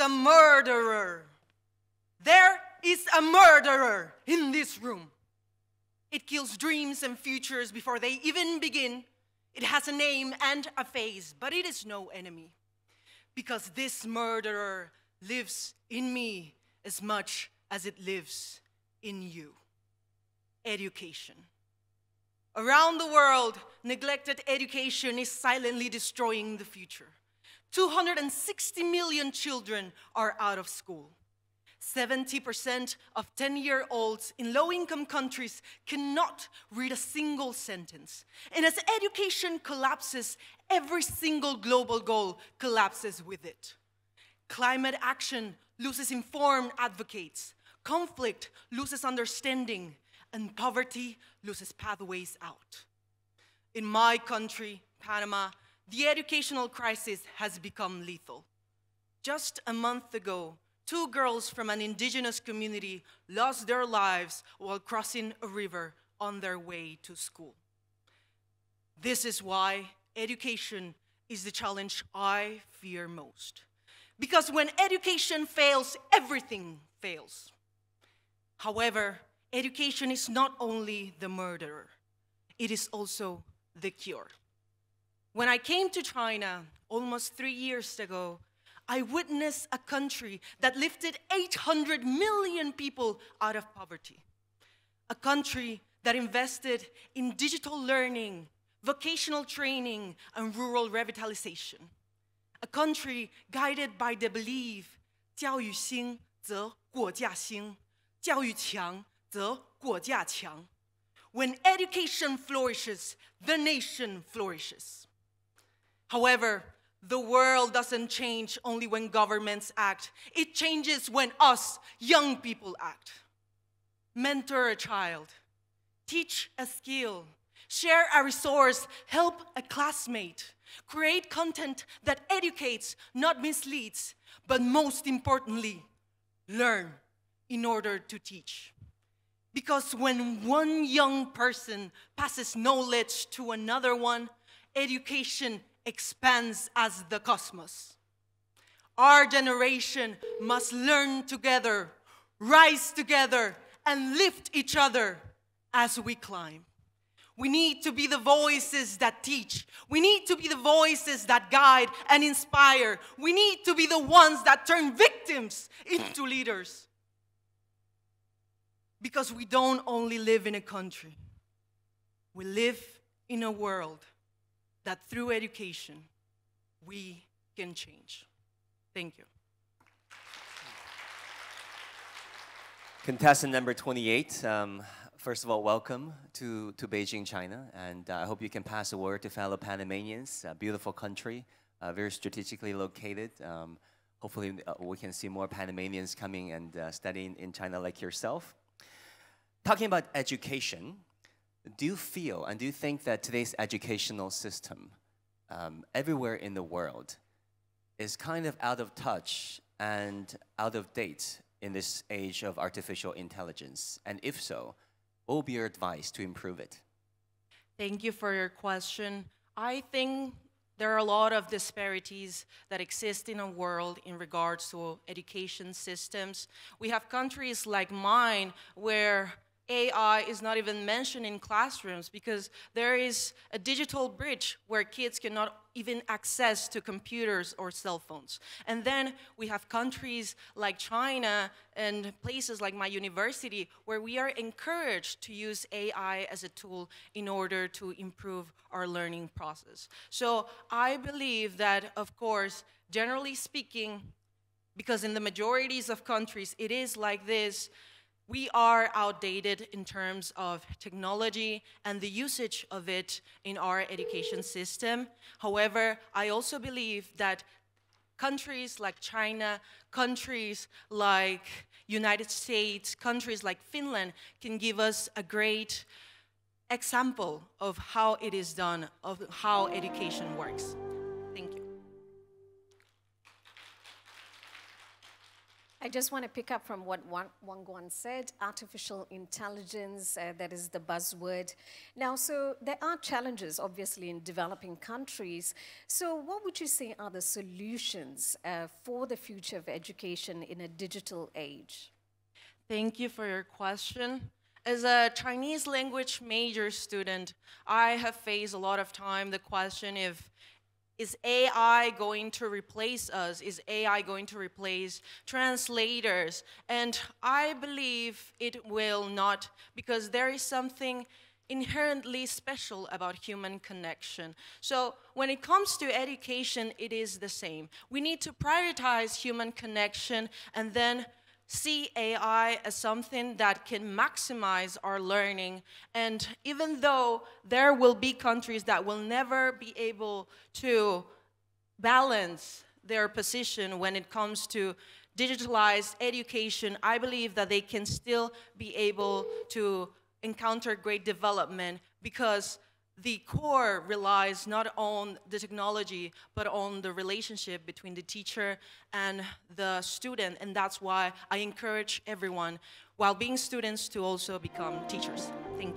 a murderer. There is a murderer in this room. It kills dreams and futures before they even begin. It has a name and a face, but it is no enemy. Because this murderer lives in me as much as it lives in you. Education. Around the world, neglected education is silently destroying the future. 260 million children are out of school. 70% of 10-year-olds in low-income countries cannot read a single sentence. And as education collapses, every single global goal collapses with it. Climate action loses informed advocates. Conflict loses understanding. And poverty loses pathways out. In my country, Panama, the educational crisis has become lethal. Just a month ago, 2 girls from an indigenous community lost their lives while crossing a river on their way to school. This is why education is the challenge I fear most. Because when education fails, everything fails. However, education is not only the murderer, it is also the cure. When I came to China almost 3 years ago, I witnessed a country that lifted 800 million people out of poverty. A country that invested in digital learning, vocational training, and rural revitalization. A country guided by the belief, 教育兴则国家兴，教育强则国家强. When education flourishes, the nation flourishes. However, the world doesn't change only when governments act. It changes when us, young people, act. Mentor a child, teach a skill, share a resource, help a classmate, create content that educates, not misleads, but most importantly, learn in order to teach. Because when one young person passes knowledge to another one, education expands as the cosmos. Our generation must learn together, rise together, and lift each other as we climb. We need to be the voices that teach. We need to be the voices that guide and inspire. We need to be the ones that turn victims into leaders. Because we don't only live in a country. We live in a world that through education, we can change. Thank you. Contestant number 28, first of all, welcome to Beijing, China. And I hope you can pass a word to fellow Panamanians. A beautiful country, very strategically located. Hopefully we can see more Panamanians coming and studying in China like yourself. Talking about education, do you feel and do you think that today's educational system everywhere in the world is kind of out of touch and out of date in this age of artificial intelligence? And if so, what will be your advice to improve it? Thank you for your question. I think there are a lot of disparities that exist in our world in regards to education systems. We have countries like mine where AI is not even mentioned in classrooms because there is a digital bridge where kids cannot even access to computers or cell phones. And then we have countries like China and places like my university where we are encouraged to use AI as a tool in order to improve our learning process. So I believe that, of course, generally speaking, because in the majorities of countries it is like this, we are outdated in terms of technology and the usage of it in our education system. However, I also believe that countries like China, countries like United States, countries like Finland can give us a great example of how it is done, of how education works. Thank you. I just want to pick up from what Wang Guan said, artificial intelligence, that is the buzzword. Now, so there are challenges, obviously, in developing countries. So what would you say are the solutions for the future of education in a digital age? Thank you for your question. As a Chinese language major student, I have faced a lot of time the question if is AI going to replace us? Is AI going to replace translators? And I believe it will not, because there is something inherently special about human connection. So when it comes to education, it is the same. We need to prioritize human connection and then see AI as something that can maximize our learning. And even though there will be countries that will never be able to balance their position when it comes to digitalized education, I believe that they can still be able to encounter great development because the core relies not on the technology, but on the relationship between the teacher and the student. And that's why I encourage everyone, while being students, to also become teachers. Thank you.